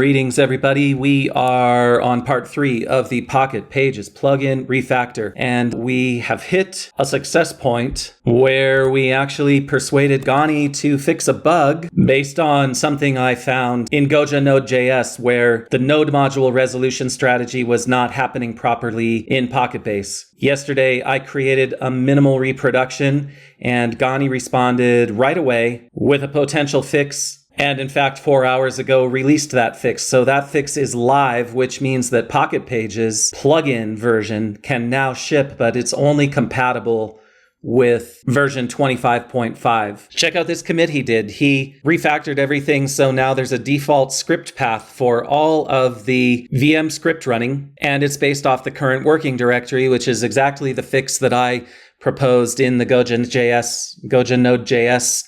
Greetings, everybody. We are on part 3 of the PocketPages plugin refactor, and we have hit a success point where we actually persuaded Gani to fix a bug based on something I found in Goja Node.js, where the node module resolution strategy was not happening properly in PocketBase. Yesterday, I created a minimal reproduction, and Gani responded right away with a potential fix. And in fact, 4 hours ago, released that fix. So that fix is live, which means that PocketPages plugin version can now ship, but it's only compatible with version 25.5. Check out this commit he did. He refactored everything, so now there's a default script path for all of the VM script running, and it's based off the current working directory, which is exactly the fix that I proposed in the Goja Node.js.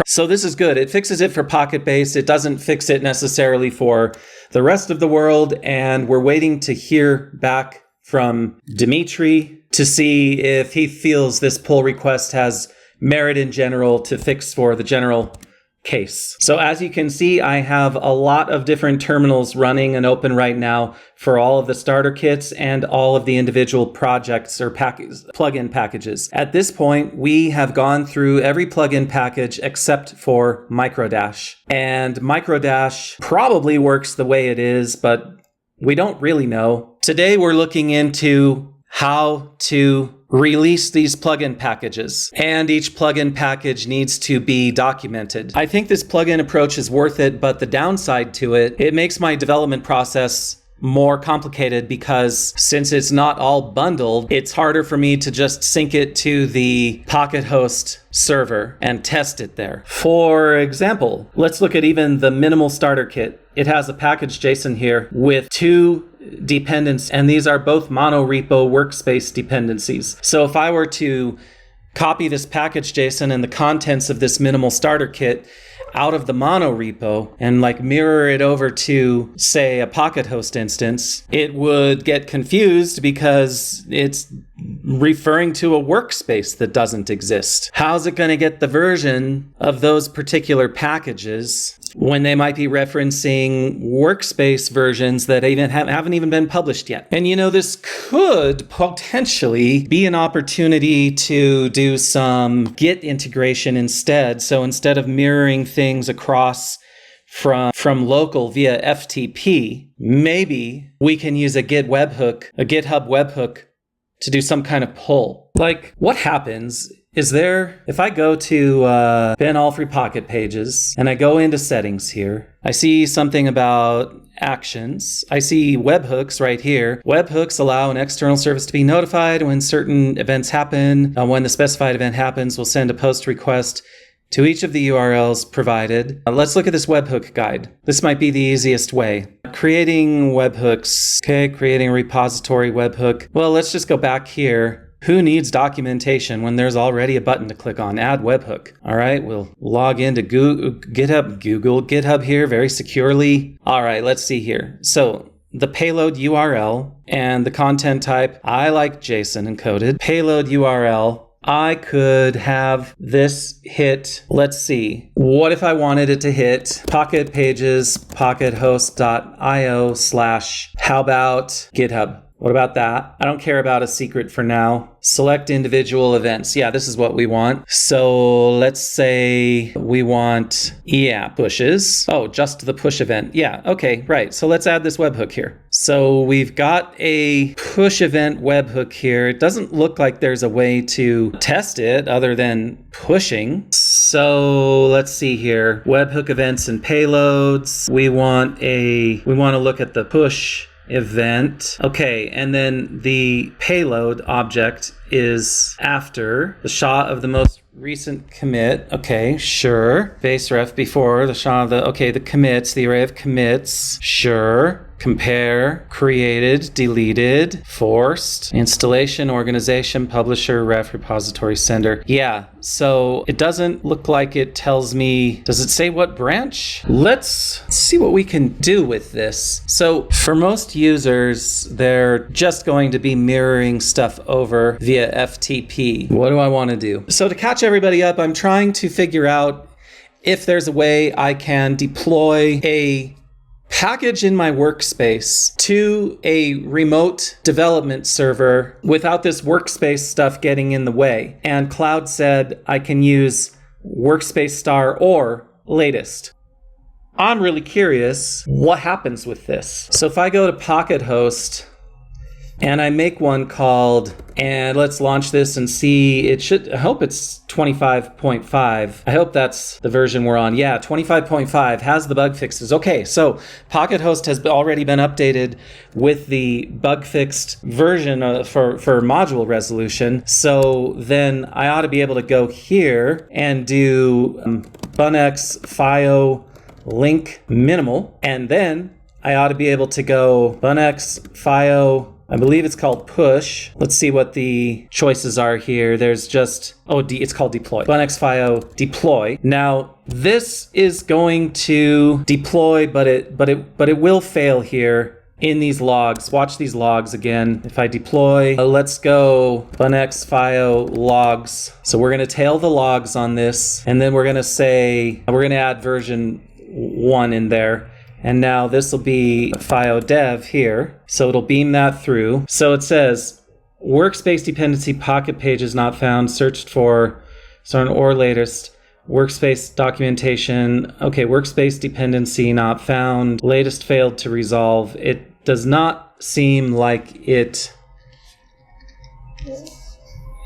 So this is good. It fixes it for PocketBase. It doesn't fix it necessarily for the rest of the world. And we're waiting to hear back from Dimitri to see if he feels this pull request has merit in general to fix for the general case. So as you can see, I have a lot of different terminals running and open right now for all of the starter kits and all of the individual projects or plugin packages. At this point, we have gone through every plugin package except for Microdash. And Microdash probably works the way it is, but we don't really know. Today, we're looking into how to release these plugin packages, and each plugin package needs to be documented. I think this plugin approach is worth it, but the downside to it, it makes my development process more complicated because since it's not all bundled, it's harder for me to just sync it to the Pocket host server and test it there. For example, let's look at even the minimal starter kit. It has a package JSON here with 2 dependents, and these are both monorepo workspace dependencies. So if I were to copy this package JSON and the contents of this minimal starter kit out of the monorepo and mirror it over to, say, a Pocket host instance, it would get confused because it's referring to a workspace that doesn't exist. How's it going to get the version of those particular packages when they might be referencing workspace versions that haven't even been published yet? And this could potentially be an opportunity to do some Git integration instead. So instead of mirroring things across from local via FTP, maybe we can use a GitHub webhook to do some kind of pull. What happens is if I go to bin all free Pocket Pages and I go into settings here, I see something about actions. I see webhooks right here. Webhooks allow an external service to be notified when certain events happen. When the specified event happens, we'll send a post request to each of the URLs provided. Let's look at this webhook guide. This might be the easiest way. Creating webhooks. Okay, creating a repository webhook. Well, let's just go back here. Who needs documentation when there's already a button to click on? Add webhook. All right, we'll log into Google GitHub here very securely. All right, let's see here. So the payload URL and the content type, I like JSON encoded. Payload URL, I could have this hit, let's see, what if I wanted it to hit PocketPages, pockethost.io / how about GitHub? What about that? I don't care about a secret for now. Select individual events. Yeah, this is what we want. So let's say we want, pushes. Oh, just the push event. Yeah, okay, right. So let's add this webhook here. So we've got a push event webhook here. It doesn't look like there's a way to test it other than pushing. So let's see here. Webhook events and payloads. We want to look at the push event. Okay, and then the payload object is after the SHA of the most recent commit. Okay, sure. Base ref before the SHA of the commits, the array of commits. Sure. Compare, created, deleted, forced, installation, organization, publisher, ref, repository, sender. Yeah, so it doesn't look like it tells me, does it say what branch? Let's see what we can do with this. So for most users, they're just going to be mirroring stuff over via FTP. What do I want to do? So to catch everybody up, I'm trying to figure out if there's a way I can deploy a package in my workspace to a remote development server without this workspace stuff getting in the way. And Cloud said I can use workspace star or latest. I'm really curious what happens with this. So if I go to Pocket Host and I make one called, and let's launch this and see, I hope it's 25.5. I hope that's the version we're on. Yeah, 25.5 has the bug fixes. Okay, so Pocket Host has already been updated with the bug fixed version for module resolution. So then I ought to be able to go here and do bunx fio link minimal, and then I ought to be able to go bunx fio, I believe it's called push. Let's see what the choices are here. There's just, it's called deploy. bunx fio deploy. Now this is going to deploy, but it will fail here in these logs. Watch these logs again. If I deploy, let's go bunx fio logs. So we're going to tail the logs on this, and then we're going to say, we're going to add version 1 in there. And now this will be fio dev here. So it'll beam that through. So it says workspace dependency pocket pages not found, searched for, or latest. Workspace documentation. Okay, workspace dependency not found. Latest failed to resolve. It does not seem like it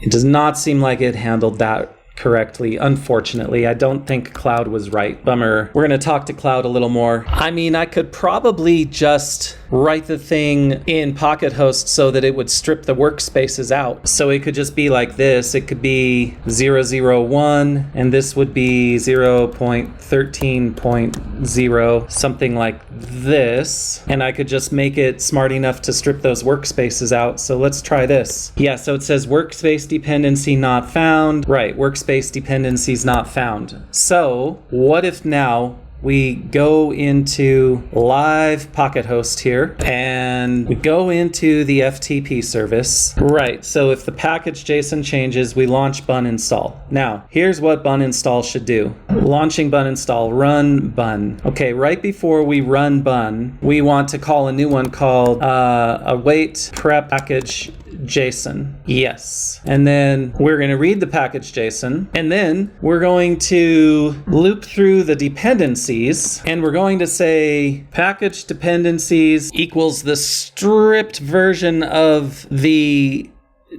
does not seem like it handled that correctly. Unfortunately, I don't think Cloud was right. Bummer. We're going to talk to Cloud a little more. I mean, I could probably just write the thing in Pocket Host so that it would strip the workspaces out. So it could just be like this. It could be 001, and this would be 0.13.0, something like this. And I could just make it smart enough to strip those workspaces out. So let's try this. Yeah, so it says workspace dependency not found. Right, workspace dependencies not found. So what if now we go into live Pocket Host here and we go into the FTP service. Right, so if the package JSON changes, we launch bun install. Now, here's what bun install should do. Launching bun install, run bun. Okay, right before we run bun, we want to call a new one called await prep package JSON. Yes. And then we're going to read the package JSON, and then we're going to loop through the dependencies, and we're going to say package dependencies equals the stripped version of the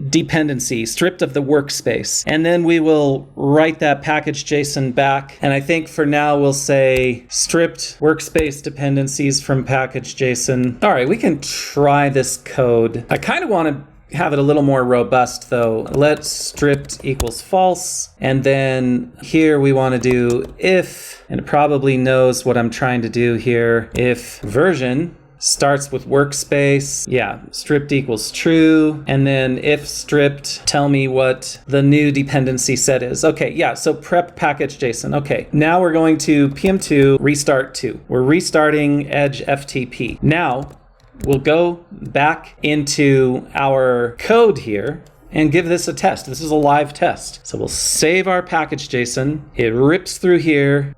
dependency, stripped of the workspace. And then we will write that package JSON back. And I think for now we'll say stripped workspace dependencies from package JSON. All right, we can try this code. I kind of want to have it a little more robust though. Let stripped equals false. And then here we want to do if, and it probably knows what I'm trying to do here. If version starts with workspace, yeah, stripped equals true. And then if stripped, tell me what the new dependency set is. Okay, yeah, so prep package JSON. Okay, now we're going to PM2 restart 2. We're restarting Edge FTP. Now, we'll go back into our code here and give this a test. This is a live test. So we'll save our package JSON. It rips through here.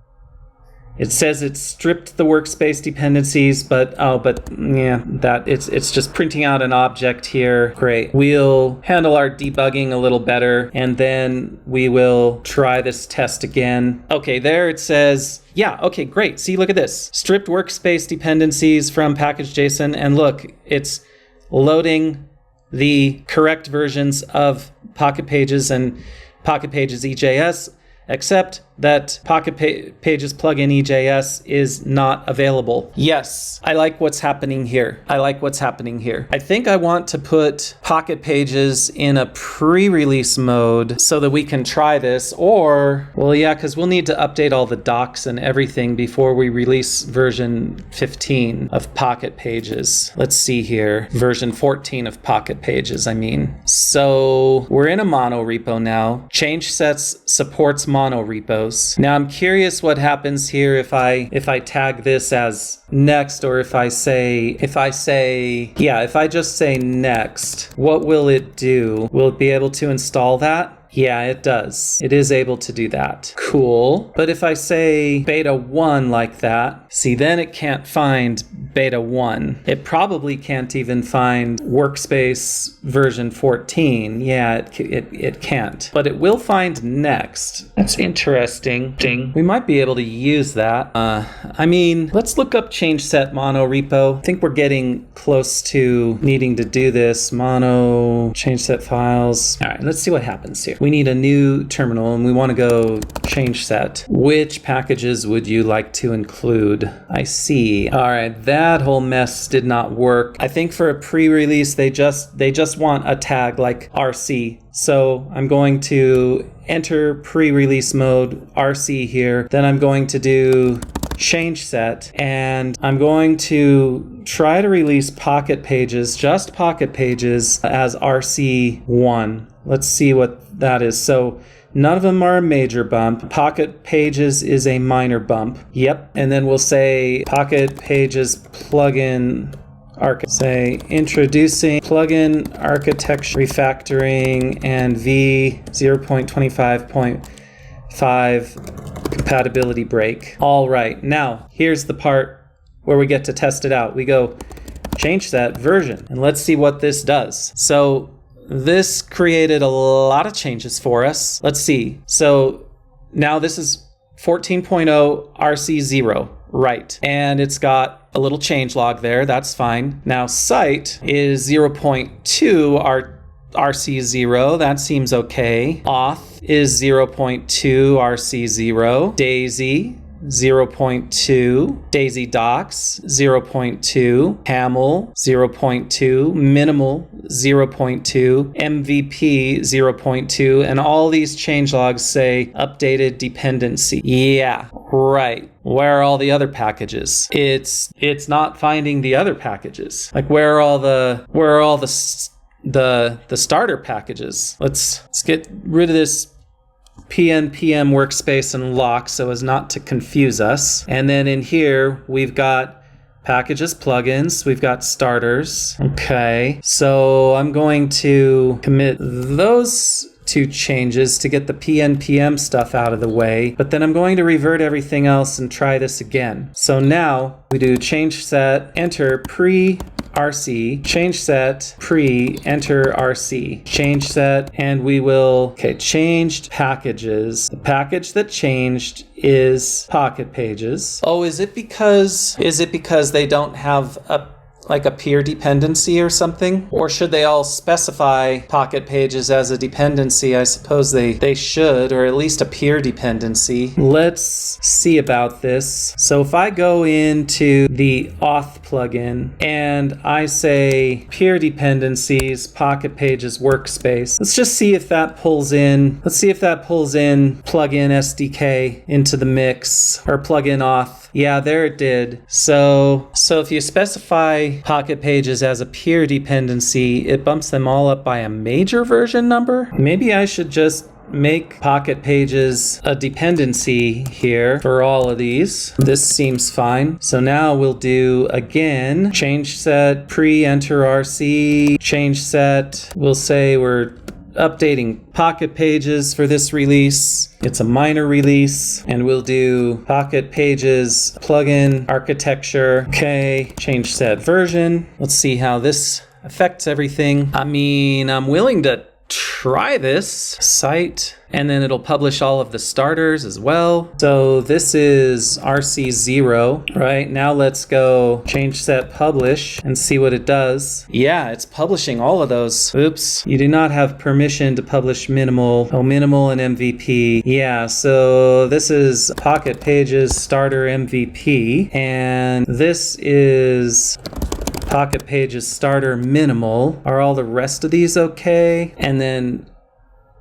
It says it stripped the workspace dependencies, but yeah, that it's just printing out an object here. Great. We'll handle our debugging a little better, and then we will try this test again. Okay, there it says, yeah, okay, great. See, look at this. Stripped workspace dependencies from package JSON, and look, it's loading the correct versions of PocketPages and PocketPages EJS, except that PocketPages plugin EJS is not available. Yes, I like what's happening here. I like what's happening here. I think I want to put PocketPages in a pre-release mode so that we can try this, or, well, yeah, because we'll need to update all the docs and everything before we release version 15 of PocketPages. Let's see here. Version 14 of PocketPages, I mean. So we're in a mono repo now. Change sets supports mono repos. Now I'm curious what happens here if I tag this as next, or if I just say next, what will it do? Will it be able to install that? Yeah, it does. It is able to do that. Cool. But if I say beta 1 like that, see, then it can't find beta 1. It probably can't even find workspace version 14. Yeah, it can't. But it will find next. That's interesting. Ding. We might be able to use that. I mean, let's look up change set mono repo. I think we're getting close to needing to do this. Mono change set files. All right, let's see what happens here. We need a new terminal and we want to go change set. Which packages would you like to include? I see. All right, that whole mess did not work. I think for a pre-release, they just want a tag like RC. So I'm going to enter pre-release mode RC here. Then I'm going to do change set, and I'm going to try to release PocketPages, just PocketPages, as RC1. Let's see what that is. So none of them are a major bump. PocketPages is a minor bump. Yep. And then we'll say PocketPages plugin say introducing plugin architecture refactoring and v 0.25.5 compatibility break. All right, now here's the part where we get to test it out. We go change that version and let's see what this does. So this created a lot of changes for us. Let's see. So now this is 14.0 RC0, right? And it's got a little change log there. That's fine. Now site is 0.2 RC0. That seems okay. Auth is 0.2 RC0. Daisy 0.2, Daisy Docs 0.2, Camel 0.2, Minimal 0.2, MVP 0.2, and all these changelogs say updated dependency. Yeah, right. Where are all the other packages? It's not finding the other packages. Like where are all the starter packages? Let's get rid of this PNPM workspace and lock so as not to confuse us. And then in here, we've got packages, plugins, we've got starters. Okay, so I'm going to commit those two changes to get the PNPM stuff out of the way, but then I'm going to revert everything else and try this again. So now we do change set, enter pre RC, change set, pre, enter RC, change set, and we will, changed packages. The package that changed is PocketPages. Oh, is it because they don't have a peer dependency or something? Or should they all specify PocketPages as a dependency? I suppose they should, or at least a peer dependency. Let's see about this. So if I go into the auth plugin and I say peer dependencies, PocketPages workspace, let's just see if that pulls in. Let's see if that pulls in plugin SDK into the mix, or plugin auth. Yeah, there it did. So if you specify PocketPages as a peer dependency, it bumps them all up by a major version number. Maybe I should just make PocketPages a dependency here for all of these. This seems fine. So now we'll do again, change set, pre-enter RC, change set. We'll say we're updating PocketPages for this release. It's a minor release, and we'll do PocketPages plugin architecture. Okay, change set version. Let's see how this affects everything. I mean, I'm willing to try this site, and then it'll publish all of the starters as well. So this is RC0, right? Now let's go change set publish and see what it does. Yeah, it's publishing all of those. Oops, you do not have permission to publish minimal. Oh, minimal and MVP. Yeah, so this is PocketPages starter MVP, and this is PocketPages starter minimal. Are all the rest of these okay? And then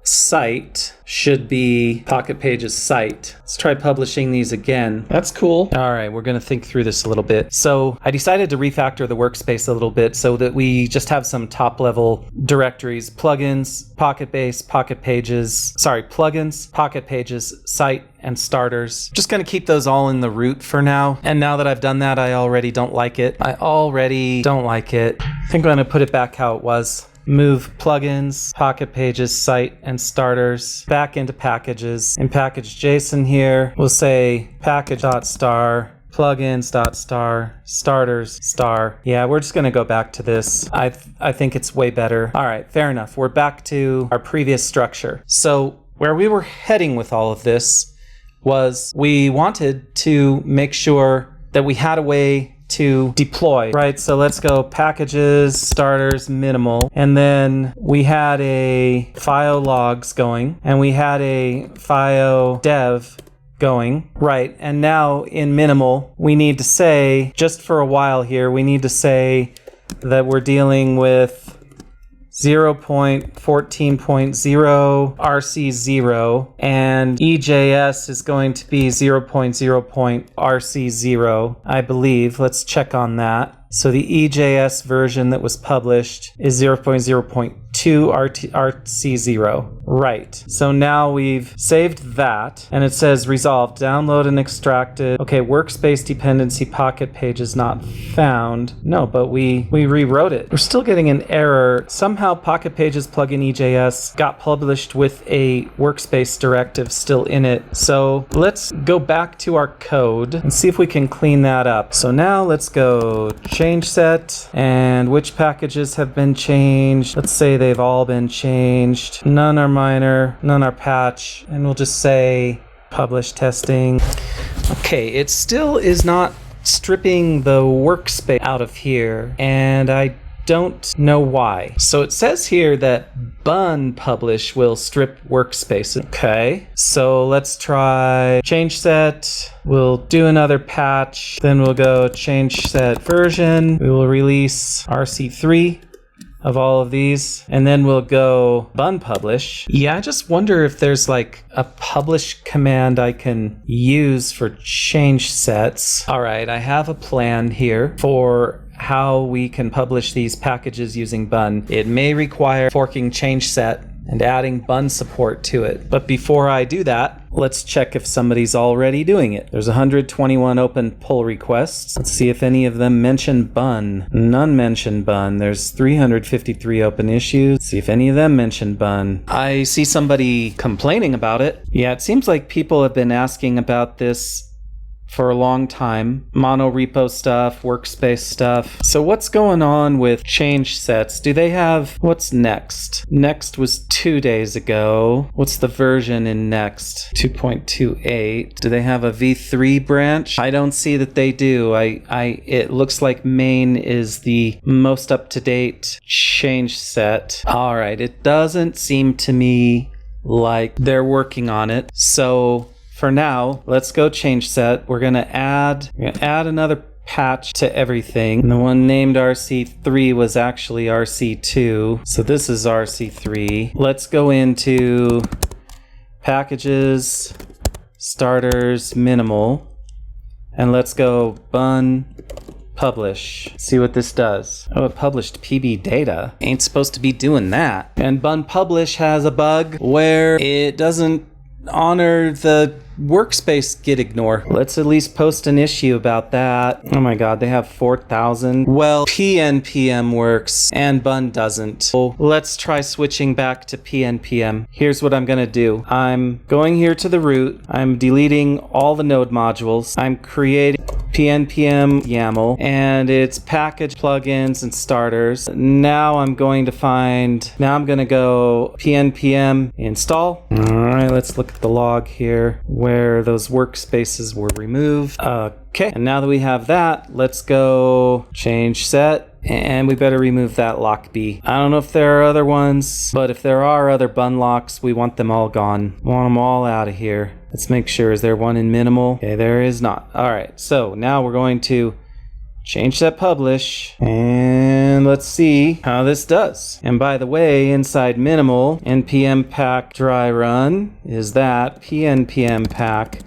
site should be PocketPages site. Let's try publishing these again. That's cool. All right, we're going to think through this a little bit. So I decided to refactor the workspace a little bit so that we just have some top level directories: plugins, PocketBase, plugins, PocketPages, site, and starters. Just going to keep those all in the root for now. And now that I've done that, I already don't like it. I think I'm going to put it back how it was. move plugins, PocketPages, site, and starters back into packages. In package.json here, we'll say package.star, plugins.star, starters, star. Yeah, we're just gonna go back to this. I think it's way better. All right, fair enough. We're back to our previous structure. So where we were heading with all of this was we wanted to make sure that we had a way to deploy, right? So let's go packages, starters, minimal. And then we had a file logs going and we had a file dev going, right? And now in minimal, we need to say, just for a while here, we need to say that we're dealing with 0.14.0 RC0 and EJS is going to be 0.0 RC0, I believe. Let's check on that. So the EJS version that was published is 0.0.2 RC0. Right. So now we've saved that and it says resolved, download and extracted. Okay, workspace dependency pocket page is not found. No, but we rewrote it. We're still getting an error. Somehow Pocket Pages plugin EJS got published with a workspace directive still in it. So let's go back to our code and see if we can clean that up. So now let's go change set and which packages have been changed. Let's say they've all been changed. None are minor, none are patch, and we'll just say publish testing. Okay, it still is not stripping the workspace out of here, and I don't know why. So it says here that bun publish will strip workspace. Okay, so let's try change set. We'll do another patch. Then we'll go change set version. We will release RC3 of all of these, and then we'll go bun publish. Yeah, I just wonder if there's like a publish command I can use for change sets. All right, I have a plan here for how we can publish these packages using bun. It may require forking change set and adding bun support to it. But before I do that, let's check if somebody's already doing it. There's 121 open pull requests. Let's see if any of them mention bun. None mention bun. There's 353 open issues. Let's see if any of them mention bun. I see somebody complaining about it. Yeah, it seems like people have been asking about this for a long time. Mono repo stuff, workspace stuff. So what's going on with change sets? Do they have, what's next? Next was 2 days ago. What's the version in next? 2.28. Do they have a v3 branch? I don't see that they do. It looks like main is the most up-to-date change set. All right, it doesn't seem to me like they're working on it. So for now, let's go change set. We're gonna add another patch to everything. And the one named RC3 was actually RC2. So this is RC3. Let's go into packages, starters, minimal, and let's go bun publish. See what this does. Oh, it published PB data. Ain't supposed to be doing that. And bun publish has a bug where it doesn't honor the workspace git ignore. Let's at least post an issue about that. Oh my god, they have 4,000. Well, PNPM works and bun doesn't. So let's try switching back to PNPM. Here's what I'm gonna do. I'm going here to the root. I'm deleting all the node modules. I'm creating PNPM YAML, and it's package plugins and starters. Now I'm going to go PNPM install. All right, let's look at the log here where those workspaces were removed. Okay, and now that we have that, let's go change set. And we better remove that lock B. I don't know if there are other ones, but if there are other bun locks, we want them all gone. We want them all out of here. Let's make sure. Is there one in minimal? Okay, there is not. All right, so now we're going to change that publish, and let's see how this does. And by the way, inside minimal, npm pack dry run is that pnpm pack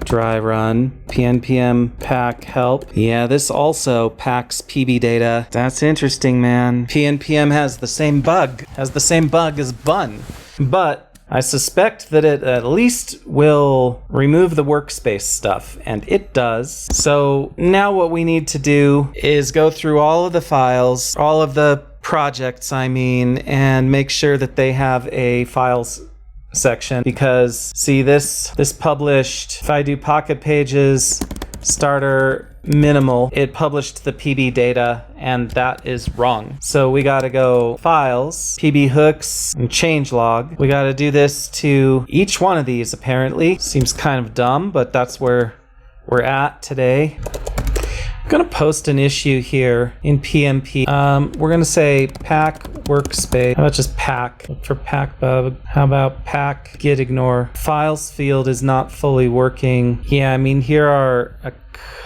dry run, pnpm pack help. Yeah, this also packs PB data. That's interesting, man. PNPM has the same bug as bun, but I suspect that it at least will remove the workspace stuff, and it does. So now what we need to do is go through all of the files, all of the projects, and make sure that they have a files section, because see this published, if I do PocketPages starter minimal, it published the PB data, and that is wrong. So we got to go files, PB hooks, and changelog. We got to do this to each one of these apparently. Seems kind of dumb, but that's where we're at today. I'm going to post an issue here in PMP. We're going to say pack workspace. How about just pack? Look for pack bug. How about pack git ignore? Files field is not fully working. Yeah, I mean, here are a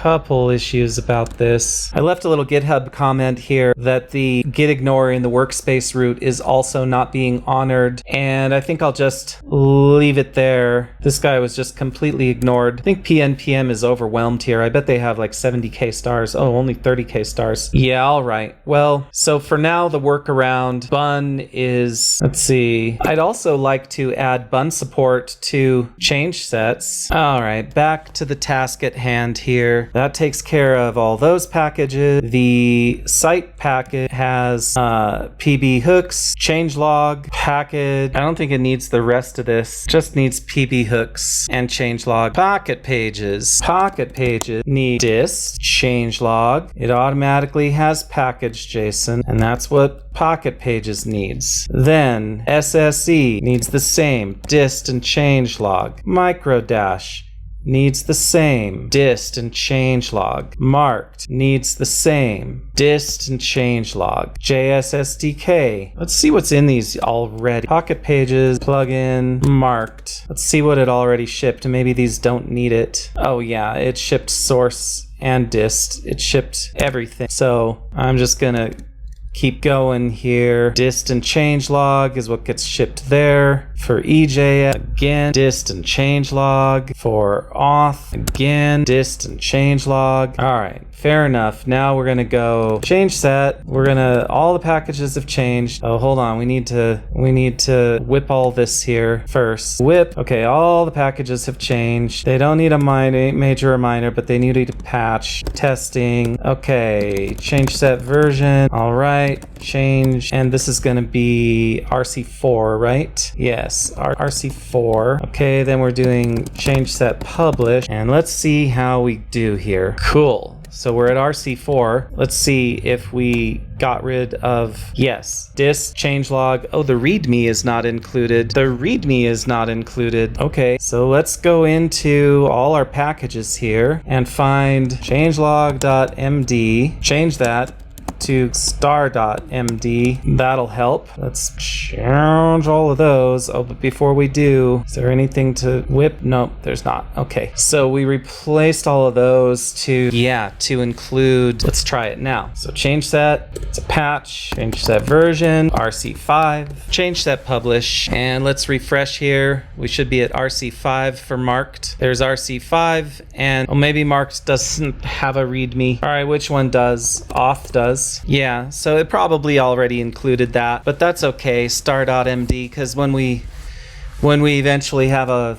couple issues about this. I left a little GitHub comment here that the git ignore in the workspace root is also not being honored, and I think I'll just leave it there. This guy was just completely ignored. I think PNPM is overwhelmed here. I bet they have like 70k stars. Oh, only 30k stars. Yeah, all right. Well, so for now, the workaround bun is, let's see. I'd also like to add bun support to change sets. All right, back to the task at hand here. That takes care of all those packages. The site packet has PB hooks, changelog, package. I don't think it needs the rest of this. Just needs PB hooks and changelog. PocketPages. PocketPages need dist, changelog. It automatically has package JSON, and that's what PocketPages needs. Then SSE needs the same, dist and changelog. Microdash needs the same, dist and changelog. Marked needs the same, dist and changelog. JSSDK. Let's see what's in these already. PocketPages, plugin, marked. Let's see what it already shipped. Maybe these don't need it. Oh yeah, it shipped source and dist. It shipped everything. So I'm just gonna keep going here. Dist and changelog is what gets shipped there. For EJ, again, dist and changelog. For auth, again, dist and changelog. All right, fair enough. Now we're gonna go change set. All the packages have changed. Oh, hold on, we need to whip all this here first. Whip, okay, all the packages have changed. They don't need a major reminder, but they need a patch. Testing, okay, change set version, all right. Change, and this is going to be RC4, right? Yes, RC4. Okay, then we're doing change set publish, and let's see how we do here. Cool. So we're at RC4. Let's see if we got rid of, yes, dist, changelog. Oh, the README is not included. The README is not included. Okay, so let's go into all our packages here and find changelog.md, change that to star.md. That'll help. Let's change all of those. Oh, but before we do, is there anything to whip? Nope, there's not. Okay, so we replaced all of those to include, let's try it now. So change set, it's a patch, change set version, RC5, change set publish, and let's refresh here. We should be at RC5 for marked. There's RC5, and maybe marked doesn't have a README. All right, which one does? Auth does. Yeah, so it probably already included that, but that's okay. Star.md, because when we eventually have a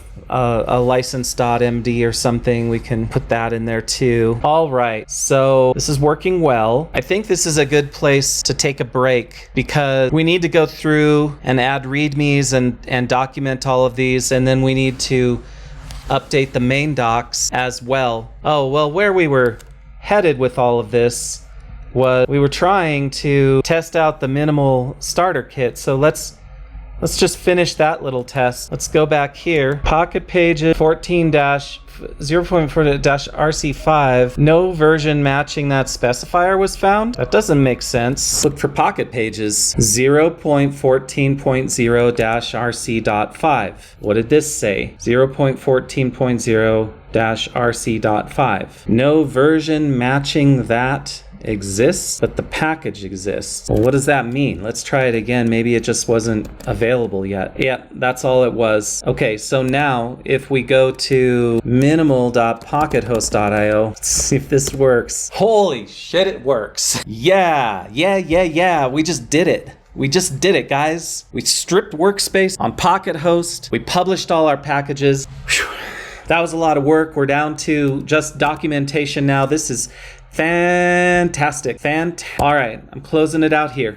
license.md or something, we can put that in there too. All right, so this is working well. I think this is a good place to take a break, because we need to go through and add readmes and document all of these, and then we need to update the main docs as well. Oh, well, where we were headed with all of this was we were trying to test out the minimal starter kit. So let's just finish that little test. Let's go back here. PocketPages 14-0.4-RC5. No version matching that specifier was found. That doesn't make sense. Look for PocketPages 0.14.0-RC.5. What did this say? 0.14.0-RC.5. No version matching that exists, but the package exists. Well, what does that mean? Let's try it again. Maybe it just wasn't available yet. Yeah, that's all it was. Okay, so now if we go to minimal.pockethost.io, let's see if this works. Holy shit, it works. Yeah. We just did it. We just did it, guys. We stripped workspace on PocketHost. We published all our packages. Whew. That was a lot of work. We're down to just documentation now. This is fantastic. All right, I'm closing it out here.